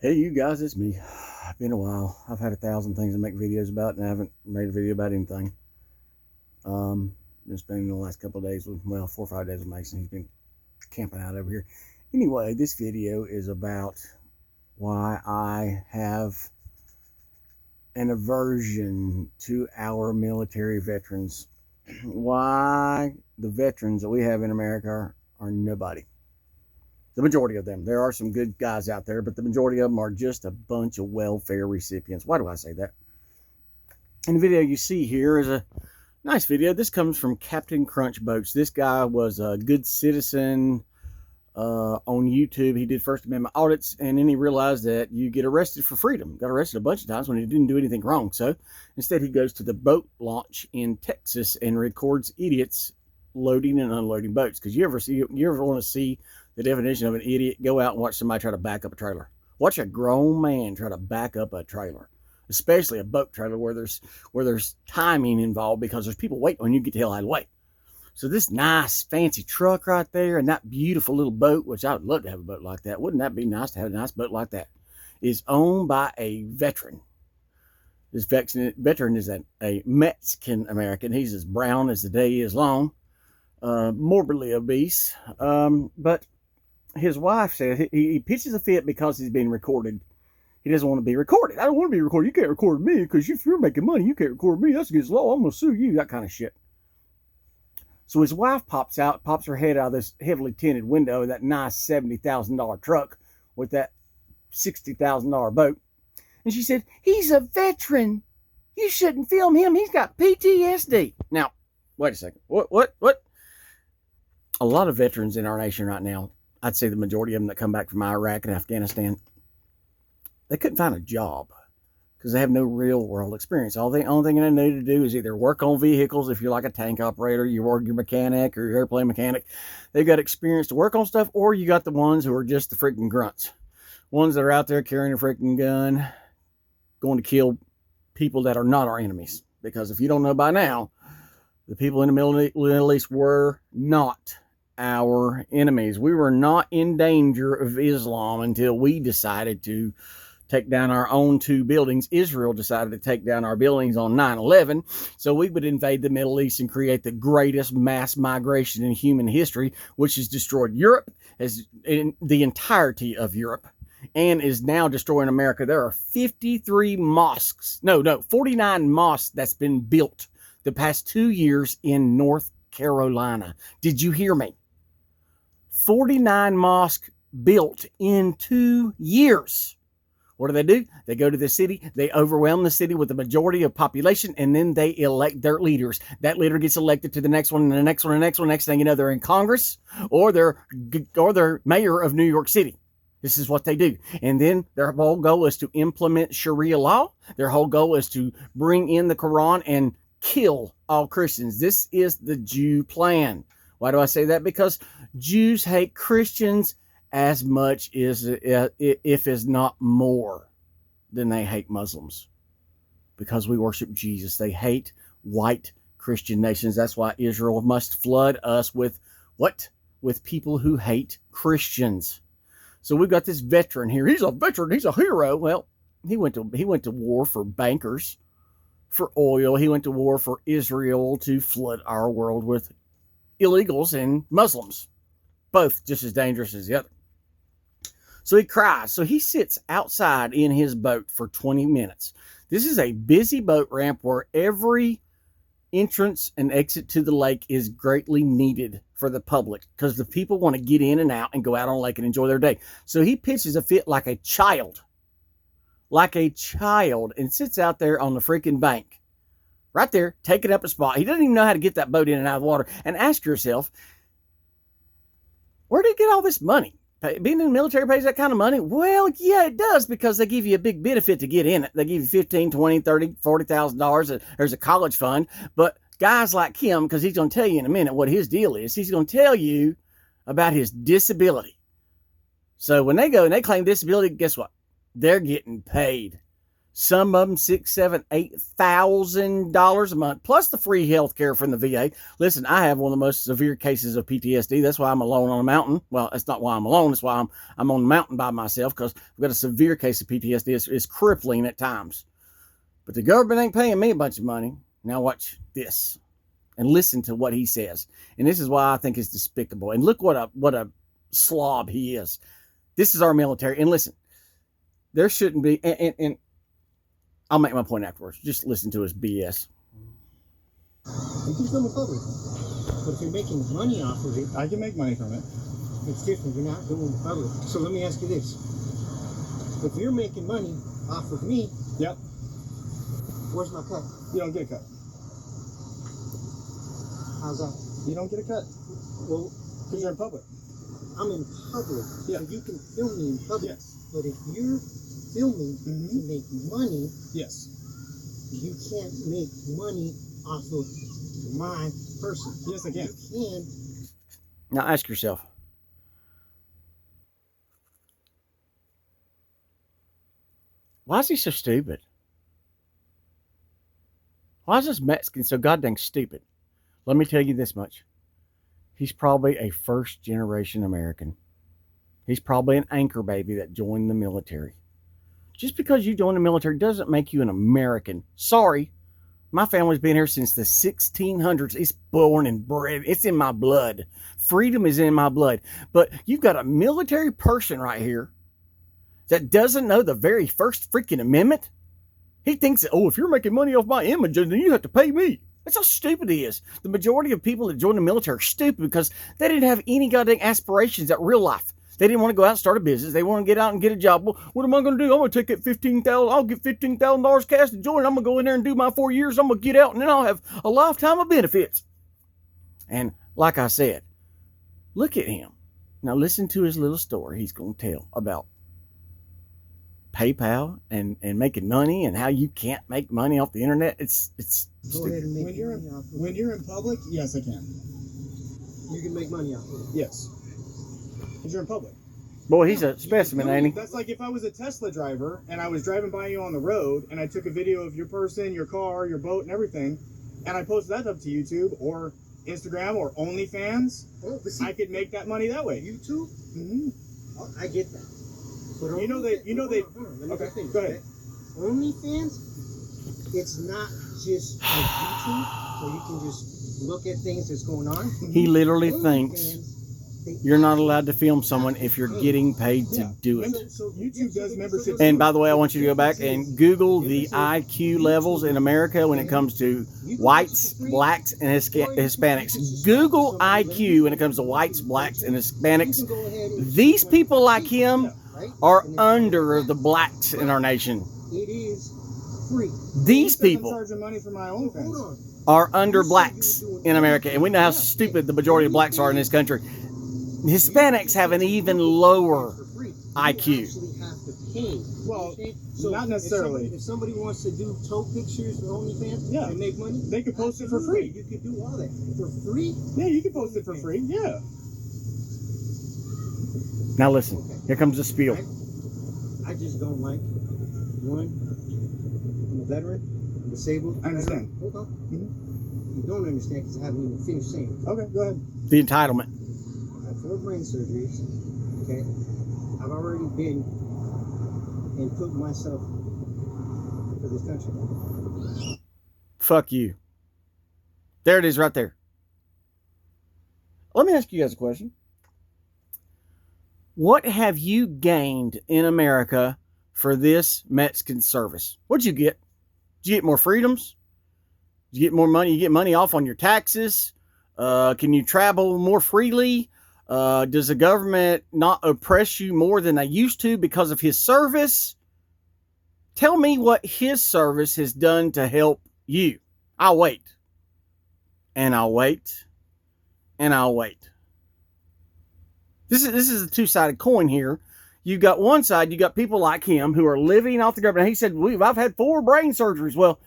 Hey, you guys, it's me. It's been a while. I've had 1,000 things to make videos about, and I haven't made a video about anything. Been spending the last couple of days with, 4 or 5 days with Mason. He's been camping out over here. Anyway, this video is about why I have an aversion to our military veterans. Why the veterans that we have in America are nobody. The majority of them. There are some good guys out there, but the majority of them are just a bunch of welfare recipients. Why do I say that? And the video you see here is a nice video. This comes from Captain Crunch Boats. This guy was a good citizen on YouTube. He did First Amendment audits, and then he realized that you get arrested for freedom. Got arrested a bunch of times when he didn't do anything wrong. So instead, he goes to the boat launch in Texas and records idiots loading and unloading boats. Because you ever want to see the definition of an idiot? Go out and watch somebody try to back up a trailer. Watch a grown man try to back up a trailer, especially a boat trailer where there's timing involved because there's people waiting when you get the hell out of the way. So this nice fancy truck right there and that beautiful little boat, which I would love to have a boat like that. Wouldn't that be nice to have a nice boat like that? Is owned by a veteran. This veteran is a Mexican American. He's as brown as the day is long, morbidly obese, but his wife said he pitches a fit because he's being recorded. He doesn't want to be recorded. I don't want to be recorded. You can't record me because if you're making money, you can't record me. That's against the law. I'm going to sue you. That kind of shit. So his wife pops her head out of this heavily tinted window of that nice $70,000 truck with that $60,000 boat. And she said, he's a veteran. You shouldn't film him. He's got PTSD. Now, wait a second. What? A lot of veterans in our nation right now, I'd say the majority of them that come back from Iraq and Afghanistan, they couldn't find a job because they have no real world experience. The only thing they need to do is either work on vehicles if you're like a tank operator, you're mechanic or your airplane mechanic. They've got experience to work on stuff, or you got the ones who are just the freaking grunts. Ones that are out there carrying a freaking gun, going to kill people that are not our enemies. Because if you don't know by now, the people in the Middle East were not our enemies. We were not in danger of Islam until we decided to take down our own two buildings. Israel decided to take down our buildings on 9/11, so we would invade the Middle East and create the greatest mass migration in human history, which has destroyed Europe, as in the entirety of Europe, and is now destroying America. There are 49 mosques that's been built the past 2 years in North Carolina. Did you hear me? 49 mosques built in 2 years. What do? They go to the city, they overwhelm the city with the majority of population, and then they elect their leaders. That leader gets elected to the next one, and the next one, and the next one. Next thing you know, they're in Congress or they're mayor of New York City. This is what they do. And then their whole goal is to implement Sharia law. Their whole goal is to bring in the Quran and kill all Christians. This is the Jew plan. Why do I say that? Because Jews hate Christians as much as, if is not more, than they hate Muslims. Because we worship Jesus. They hate white Christian nations. That's why Israel must flood us with what? With people who hate Christians. So we've got this veteran here. He's a veteran. He's a hero. Well, he went to war for bankers, for oil. He went to war for Israel to flood our world with illegals and Muslims, both just as dangerous as the other. So he cries. So he sits outside in his boat for 20 minutes. This is a busy boat ramp where every entrance and exit to the lake is greatly needed for the public because the people want to get in and out and go out on the lake and enjoy their day. So he pitches a fit like a child, and sits out there on the freaking bank, right there, taking up a spot. He doesn't even know how to get that boat in and out of the water. And ask yourself, where did he get all this money? Being in the military pays that kind of money? Well, yeah, it does, because they give you a big benefit to get in it. They give you $15,000, $20,000, $30,000, $40,000. There's a college fund. But guys like him, because he's going to tell you in a minute what his deal is, he's going to tell you about his disability. So when they go and they claim disability, guess what? They're getting paid. Some of them $6,000, $7,000, $8,000 a month, plus the free health care from the VA. Listen, I have one of the most severe cases of PTSD. That's why I'm alone on a mountain. Well, that's not why I'm alone. That's why I'm on the mountain by myself, because I've got a severe case of PTSD. It's crippling at times. But the government ain't paying me a bunch of money. Now watch this and listen to what he says. And this is why I think it's despicable. And look what a slob he is. This is our military. And listen, there shouldn't be, and I'll make my point afterwards. Just listen to his BS. You can film in public, but if you're making money off of it, I can make money from it. it's different. You're not doing it in public. So let me ask you this: if you're making money off of me, Yep. where's my cut? You don't get a cut. How's that? You don't get a cut Well, because you're in public. I'm in public, Yeah. so you can film me in public. Yes. But if you're filming Mhm. to make money, Yes. you can't make money off of my person. Yes, I can. You can. Now ask yourself, why is he so stupid? Why is this Mexican so goddamn stupid? Let me tell you this much. He's probably a first-generation American. He's probably an anchor baby that joined the military. Just because you join the military doesn't make you an American. Sorry. My family's been here since the 1600s. It's born and bred. It's in my blood. Freedom is in my blood. But you've got a military person right here that doesn't know the very first freaking amendment. He thinks that, oh, if you're making money off my image, then you have to pay me. That's how stupid he is. The majority of people that join the military are stupid because they didn't have any goddamn aspirations at real life. They didn't want to go out and start a business. They want to get out and get a job. Well, what am I going to do? I'm going to take that $15,000. I'll get $15,000 cash to join. I'm going to go in there and do my 4 years. I'm going to get out and then I'll have a lifetime of benefits. And like I said, look at him. Now listen to his little story he's going to tell about PayPal and making money and how you can't make money off the internet. It's Go ahead and make When you're money off of it. when you're in public, yes, I can. You can make money off of it. Yes. Because you're in public. boy, he's a specimen, ain't he? That's like if I was a Tesla driver and I was driving by you on the road and I took a video of your person, your car, your boat, and everything, and I posted that up to YouTube or Instagram or OnlyFans, Oh, but see, I could make that money that way. YouTube. Mm-hmm. Oh, I get that. But You know they- you know they- Okay, go ahead. OnlyFans, it's not just like YouTube, so you can just look at things that's going on. He literally thinks OnlyFans, they you're not allowed to film someone if you're getting paid to do it. So YouTube does membership. And by the way, I want you to go back and Google the IQ levels in America when it comes to whites, blacks, and Hispanics. Google IQ when it comes to whites, blacks, and Hispanics. These people like him are under the blacks in our nation. It is free. These I'm people charging money for my Hold OnlyFans. on. are under blacks in America. And we know how stupid the majority of blacks are in this country. Hispanics have an even lower For free. IQ. You actually have to pay. Well, Understand? not necessarily. If somebody wants to do toe pictures for OnlyFans Yeah. and make money, They could post it for free. You could do all that for free. Yeah, you can post it for free. Yeah. Now listen, here comes the spiel. I just don't like one. I'm a veteran. I'm disabled. I understand. Hold on. Mhm. You don't understand because I haven't even finished saying it. Okay, go ahead. The entitlement. I have 4 brain surgeries. Okay. I've already been and put myself for this country. Fuck you. There it is right there. Let me ask you guys a question. What have you gained in America for this Mexican service? What'd you get? Did you get more freedoms? Did you get more money? You get money off on your taxes? Can you travel more freely? Does the government not oppress you more than they used to because of his service? Tell me what his service has done to help you. I'll wait. And I'll wait. And I'll wait. This is a two-sided coin here. You got one side, you got people like him who are living off the government. He said, I've had 4 brain surgeries. Well,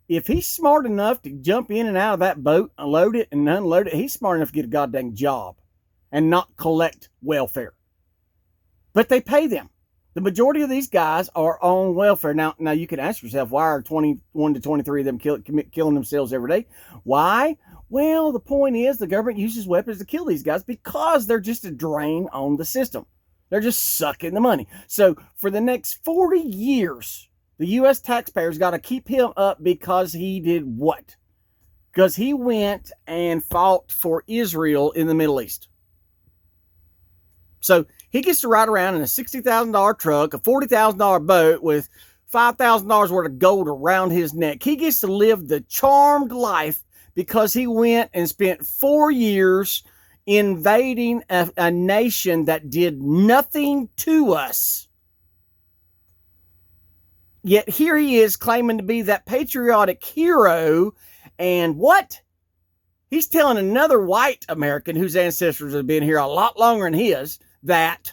if he's smart enough to jump in and out of that boat, load it and unload it, he's smart enough to get a goddamn job and not collect welfare. But they pay them. The majority of these guys are on welfare. Now you can ask yourself, why are 21 to 23 of them killing themselves every day? Why? Well, the point is the government uses weapons to kill these guys because they're just a drain on the system. They're just sucking the money. So for the next 40 years, the U.S. taxpayers got to keep him up because he did what? Because he went and fought for Israel in the Middle East. So he gets to ride around in a $60,000 truck, a $40,000 boat with $5,000 worth of gold around his neck. He gets to live the charmed life because he went and spent 4 years invading a nation that did nothing to us. Yet here he is claiming to be that patriotic hero. And what? He's telling another white American whose ancestors have been here a lot longer than his that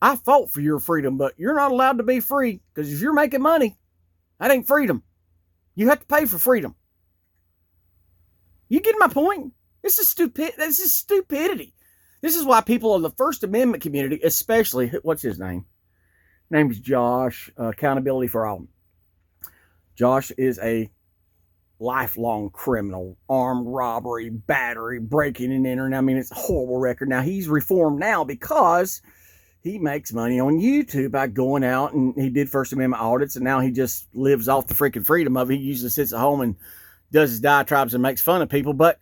I fought for your freedom, but you're not allowed to be free because if you're making money, that ain't freedom. You have to pay for freedom. You get my point? This is stupid. This is stupidity. This is why people in the First Amendment community, especially, what's his name? Name's Josh, Accountability for All. Josh is a lifelong criminal, armed robbery, battery, breaking and entering. I mean, it's a horrible record. Now, he's reformed now because he makes money on YouTube by going out, and he did First Amendment audits, and now he just lives off the freaking freedom of it. He usually sits at home and does his diatribes and makes fun of people, but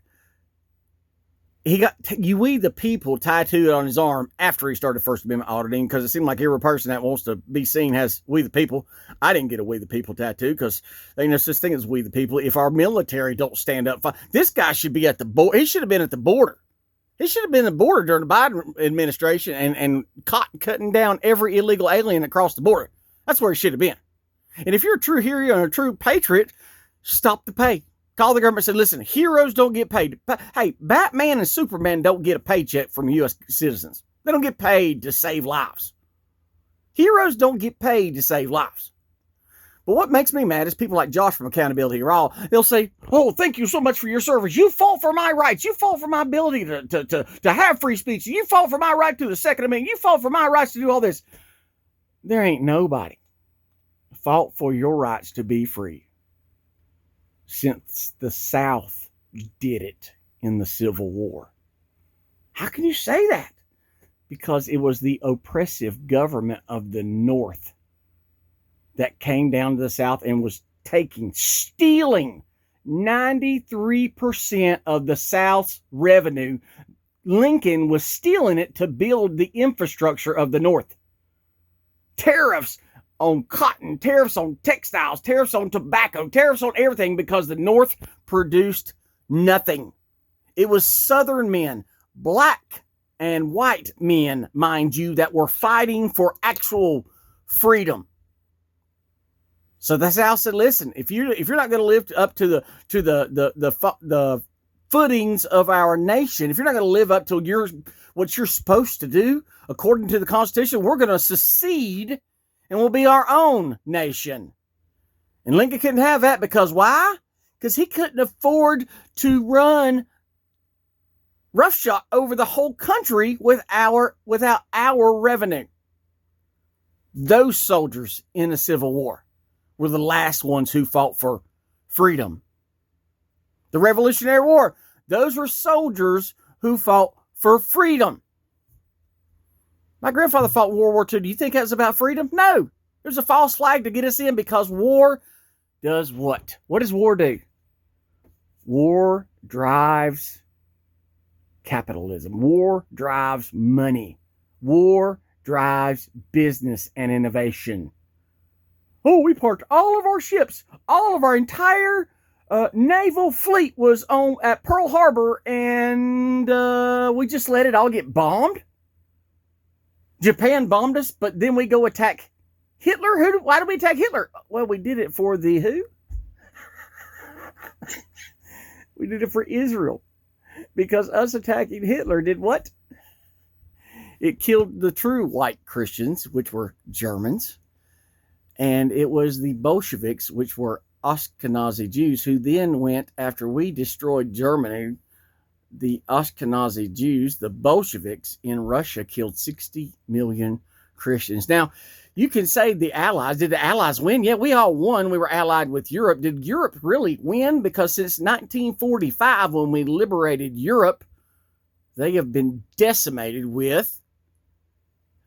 he got "You We the People" tattooed on his arm after he started First Amendment auditing, because it seemed like every person that wants to be seen has "We the People." I didn't get a "We the People" tattoo because there ain't no such thing as "We the People." If our military don't stand up, this guy should be at the border. He should have been at the border. He should have been at the border during the Biden administration and cutting down every illegal alien across the border. That's where he should have been. And if you're a true hero and a true patriot, stop the pay. Call the government and say, listen, heroes don't get paid. Hey, Batman and Superman don't get a paycheck from U.S. citizens. They don't get paid to save lives. Heroes don't get paid to save lives. But what makes me mad is people like Josh from Accountability for All. They'll say, oh, thank you so much for your service. You fought for my rights. You fought for my ability to have free speech. You fought for my right to the Second Amendment. You fought for my rights to do all this. There ain't nobody fought for your rights to be free since the South did it in the Civil War. How can you say that? Because it was the oppressive government of the North that came down to the South and was stealing 93% of the South's revenue. Lincoln was stealing it to build the infrastructure of the North. Tariffs on cotton, tariffs on textiles, tariffs on tobacco, tariffs on everything, because the North produced nothing. It was Southern men, black and white men, mind you, that were fighting for actual freedom. So the South said, listen, if you're not going to live up to the footings of our nation, if you're not going to live up to what you're supposed to do according to the Constitution, we're going to secede and we'll be our own nation. And Lincoln couldn't have that because why? Because he couldn't afford to run roughshod over the whole country without our revenue. Those soldiers in the Civil War were the last ones who fought for freedom. The Revolutionary War, those were soldiers who fought for freedom. My grandfather fought World War II. Do you think that was about freedom? No. There's a false flag to get us in because war does what? What does war do? War drives capitalism. War drives money. War drives business and innovation. Oh, we parked all of our ships. All of our entire naval fleet was at Pearl Harbor, and we just let it all get bombed. Japan bombed us, but then we go attack Hitler? Why did we attack Hitler? Well, we did it for the who? We did it for Israel. Because us attacking Hitler did what? It killed the true white Christians, which were Germans. And it was the Bolsheviks, which were Ashkenazi Jews, who then went, after we destroyed Germany, the Ashkenazi Jews, the Bolsheviks in Russia, killed 60 million Christians. Now, you can say the Allies, did the Allies win? Yeah, we all won. We were allied with Europe. Did Europe really win? Because since 1945, when we liberated Europe, they have been decimated with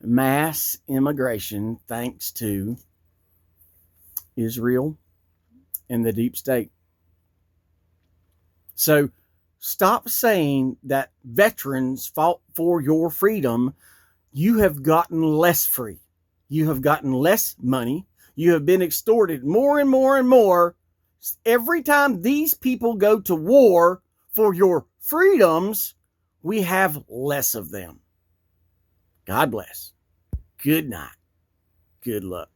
mass immigration thanks to Israel and the deep state. So stop saying that veterans fought for your freedom. You have gotten less free. You have gotten less money. You have been extorted more and more and more. Every time these people go to war for your freedoms, we have less of them. God bless. Good night. Good luck.